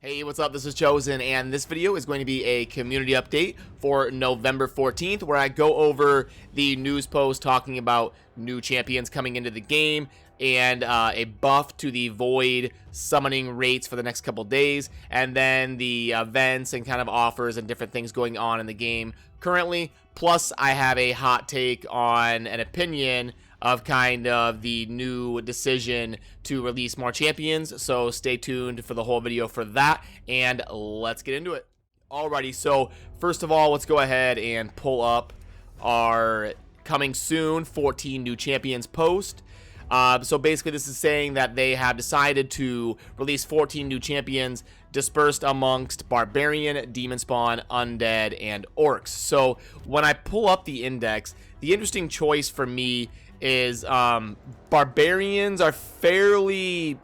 Hey, what's up? This is Chosen, and this video is going to be a community update for November 14th, where I go over the news post talking about new champions coming into the game and a buff to the Void summoning rates for the next couple days, and then the events and kind of offers and different things going on in the game currently. Plus, I have a hot take on an opinion of kind of the new decision to release more champions, so stay tuned for the whole video for that, and let's get into it. Alrighty, so first of all, let's go ahead and pull up our coming soon 14 new champions post. So basically this is saying that they have decided to release 14 new champions dispersed amongst Barbarian, Demon Spawn, Undead, and Orcs. So when I pull up the index, the interesting choice for me is Barbarians are fairly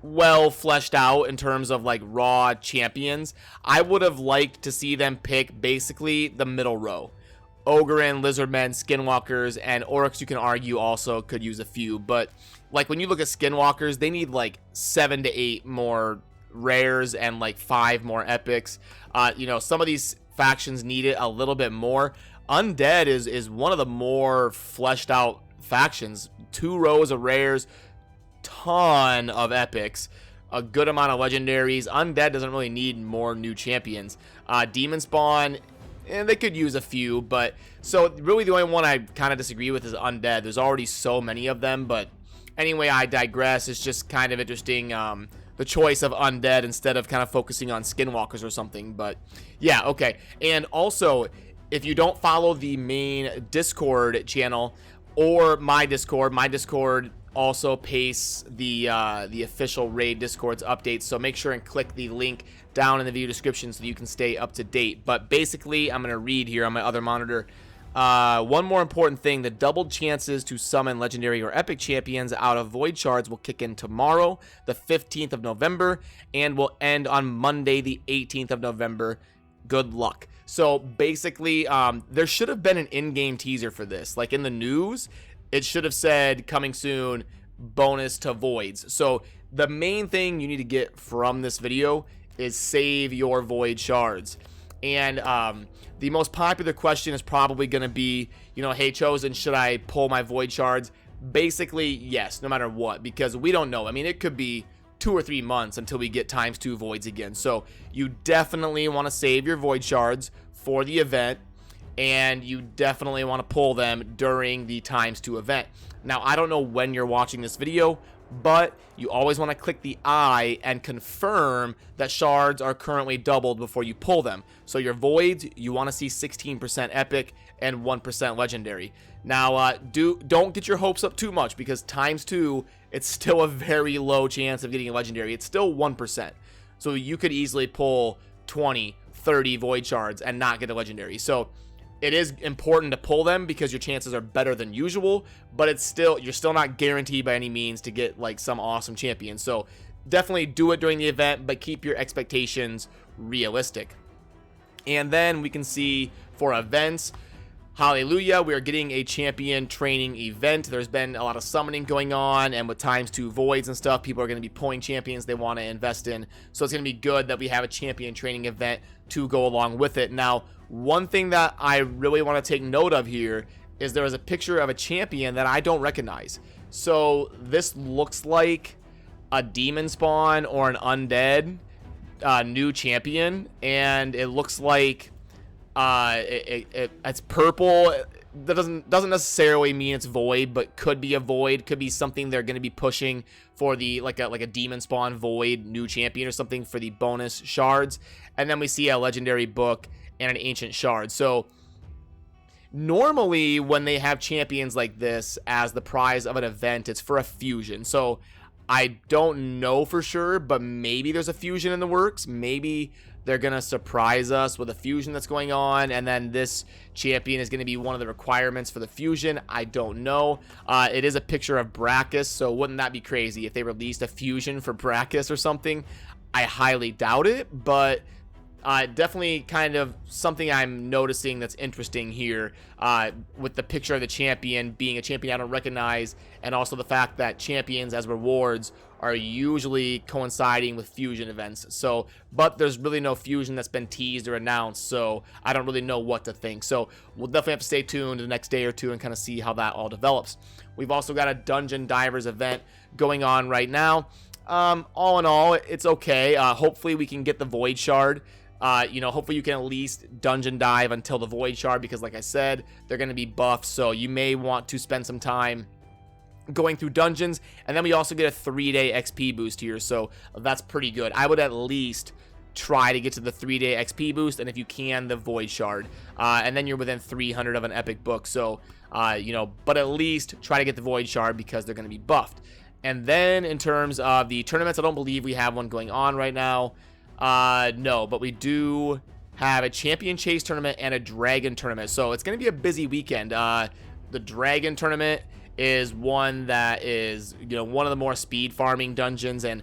well fleshed out in terms of like raw champions. I would have liked to see them pick basically the middle row. Ogryn, Lizardmen, Skinwalkers, and Orcs, you can argue also could use a few, but like when you look at Skinwalkers, they need like 7 to 8 more rares and like 5 more epics. You know, some of these factions need it a little bit more. Undead is one of the more fleshed out factions. 2 rows of rares, ton of epics, a good amount of legendaries. Undead doesn't really need more new champions. Demon Spawn, and they could use a few, but so really the only one I kind of disagree with is Undead. There's already so many of them, but anyway, I digress. It's just kind of interesting, the choice of Undead instead of kind of focusing on Skinwalkers or something. But yeah, okay. And also, if you don't follow the main Discord channel or my Discord also pastes the official raid Discord's updates, so make sure and click the link down in the video description so that you can stay up to date. But basically, I'm going to read here on my other monitor. One more important thing, the doubled chances to summon legendary or epic champions out of void shards will kick in tomorrow, the 15th of November, and will end on Monday, the 18th of November. Good luck. So basically, there should have been an in-game teaser for this. Like in the news, it should have said coming soon, bonus to voids. So the main thing you need to get from this video is save your void shards. And the most popular question is probably going to be, you know, hey Chosen, should I pull my void shards? Basically, yes, no matter what, because we don't know. I mean, it could be 2 or 3 months until we get ×2 voids again. So you definitely want to save your void shards for the event, and you definitely want to pull them during the ×2 event. Now, I don't know when you're watching this video, but you always want to click the I and confirm that shards are currently doubled before you pull them. So your voids, you want to see 16% epic and 1% legendary. Now, don't get your hopes up too much, because ×2, it's still a very low chance of getting a legendary. It's still 1%. So you could easily pull 20, 30 void shards and not get a legendary. So it is important to pull them because your chances are better than usual, but you're still not guaranteed by any means to get like some awesome champion. So definitely do it during the event, but keep your expectations realistic. And then we can see for events, hallelujah, we are getting a champion training event. There's been a lot of summoning going on, and with ×2 voids and stuff, people are going to be pulling champions they want to invest in. So it's going to be good that we have a champion training event to go along with it. Now, one thing that I really want to take note of here is there is a picture of a champion that I don't recognize. So this looks like a demon spawn or an undead new champion, and it looks like it's purple. That doesn't necessarily mean it's void, but could be a void, could be something they're going to be pushing for the like a demon spawn void new champion or something for the bonus shards. And then we see a legendary book and an ancient shard. So normally when they have champions like this as the prize of an event, it's for a fusion. So I don't know for sure, but maybe there's a fusion in the works. Maybe they're going to surprise us with a fusion that's going on, and then this champion is going to be one of the requirements for the fusion. I don't know. It is a picture of Brachus, so wouldn't that be crazy if they released a fusion for Brachus or something? I highly doubt it, but definitely kind of something I'm noticing that's interesting here, with the picture of the champion being a champion I don't recognize, and also the fact that champions as rewards are usually coinciding with fusion events. So, but there's really no fusion that's been teased or announced, so I don't really know what to think. So we'll definitely have to stay tuned the next day or two and kind of see how that all develops. We've also got a Dungeon Divers event going on right now. All in all, it's okay. Hopefully we can get the Void Shard. Hopefully you can at least dungeon dive until the Void Shard, because like I said, they're going to be buffed, so you may want to spend some time going through dungeons. And then we also get a 3-day XP boost here, so that's pretty good. I would at least try to get to the 3-day XP boost, and if you can, the Void Shard. And then you're within 300 of an epic book, so, but at least try to get the Void Shard because they're going to be buffed. And then in terms of the tournaments, I don't believe we have one going on right now. No, but we do have a Champion Chase tournament and a Dragon tournament. So it's going to be a busy weekend. The Dragon tournament is one that is, one of the more speed farming dungeons and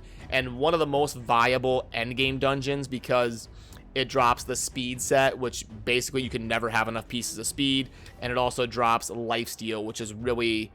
one of the most viable endgame dungeons, because it drops the speed set, which basically you can never have enough pieces of speed. And it also drops lifesteal, which is really,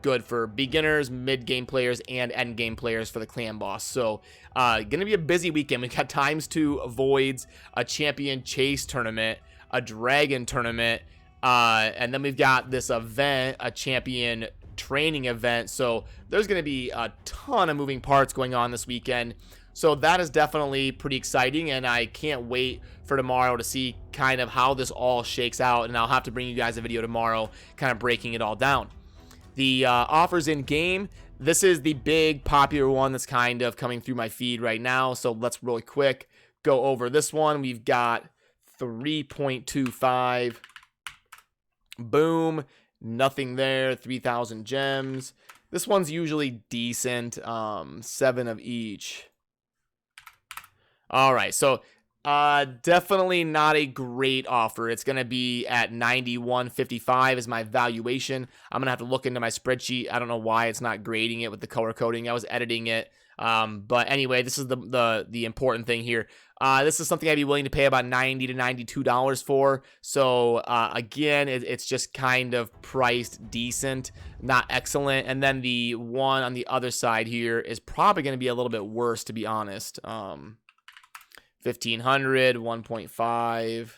good for beginners, mid-game players, and end-game players for the clan boss. So, gonna be a busy weekend. We got ×2 voids, a Champion Chase tournament, a Dragon tournament, and then we've got this event, a Champion Training event. So there's gonna be a ton of moving parts going on this weekend. So that is definitely pretty exciting, and I can't wait for tomorrow to see kind of how this all shakes out, and I'll have to bring you guys a video tomorrow kind of breaking it all down. The offers in game, this is the big popular one that's kind of coming through my feed right now. So let's really quick go over this one. We've got 3.25. Boom. Nothing there. 3,000 gems. This one's usually decent. 7 of each. All right. So definitely not a great offer. It's going to be at 91.55 is my valuation. I'm going to have to look into my spreadsheet. I don't know why it's not grading it with the color coding. I was editing it. But anyway, this is the important thing here. This is something I'd be willing to pay about $90 to $92 for. So, again, it's just kind of priced decent, not excellent. And then the one on the other side here is probably going to be a little bit worse, to be honest. 1,500, 1.5,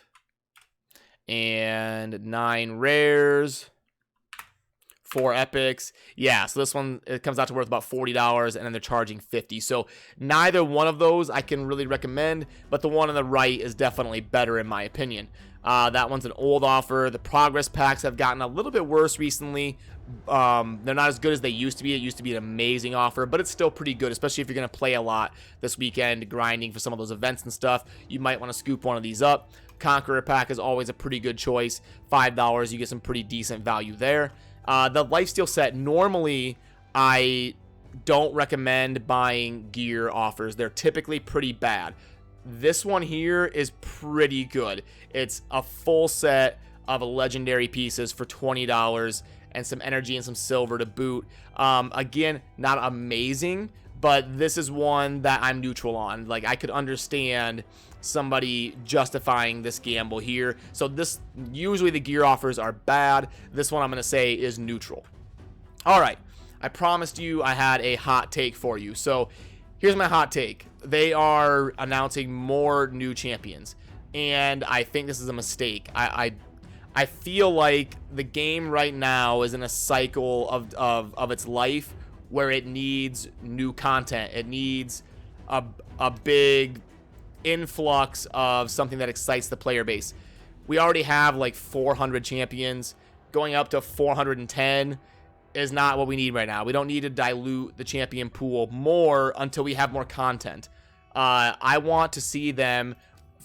and 9 rares, 4 epics. Yeah, so this one, it comes out to worth about $40, and then they're charging $50. So neither one of those I can really recommend, but the one on the right is definitely better in my opinion. That one's an old offer. The progress packs have gotten a little bit worse recently. They're not as good as they used to be. It used to be an amazing offer, but it's still pretty good, especially if you're going to play a lot this weekend, grinding for some of those events and stuff. You might want to scoop one of these up. Conqueror pack is always a pretty good choice. $5, you get some pretty decent value there. The lifesteal set, normally I don't recommend buying gear offers. They're typically pretty bad. This one here is pretty good. It's a full set of legendary pieces for $20 and some energy and some silver to boot. Again, not amazing, but this is one that I'm neutral on. Like, I could understand somebody justifying this gamble here. So this, usually the gear offers are bad. This one I'm going to say is neutral. All right. I promised you I had a hot take for you. So here's my hot take. They are announcing more new champions, and I think this is a mistake. I feel like the game right now is in a cycle of its life where it needs new content. It needs a big influx of something that excites the player base. We already have like 400 champions. Going up to 410 is not what we need right now. We don't need to dilute the champion pool more until we have more content. I want to see them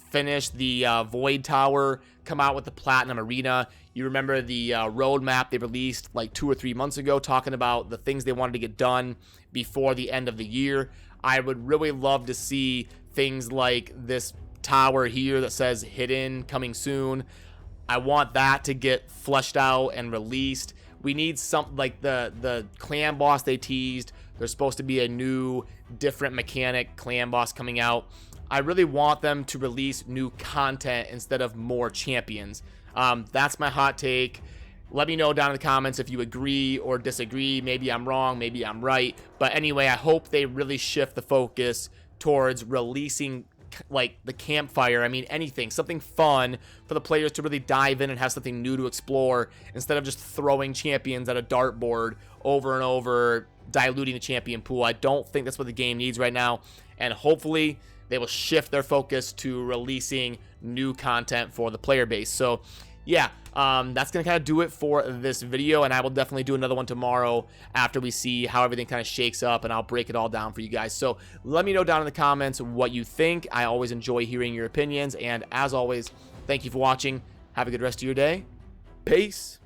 finish the Void Tower, come out with the Platinum Arena. You remember the roadmap they released like 2 or 3 months ago, talking about the things they wanted to get done before the end of the year. I would really love to see things like this tower here that says hidden coming soon. I want that to get fleshed out and released. We need something like the clan boss they teased. There's supposed to be a new, different mechanic clan boss coming out. I really want them to release new content instead of more champions. That's my hot take. Let me know down in the comments if you agree or disagree. Maybe I'm wrong, maybe I'm right. But anyway, I hope they really shift the focus towards releasing like the campfire. I mean, anything, something fun for the players to really dive in and have something new to explore instead of just throwing champions at a dartboard over and over, diluting the champion pool. I don't think that's what the game needs right now. And hopefully they will shift their focus to releasing new content for the player base. So yeah, that's gonna kind of do it for this video, and I will definitely do another one tomorrow after we see how everything kind of shakes up, and I'll break it all down for you guys. So let me know down in the comments what you think. I always enjoy hearing your opinions, and as always, thank you for watching. Have a good rest of your day. Peace.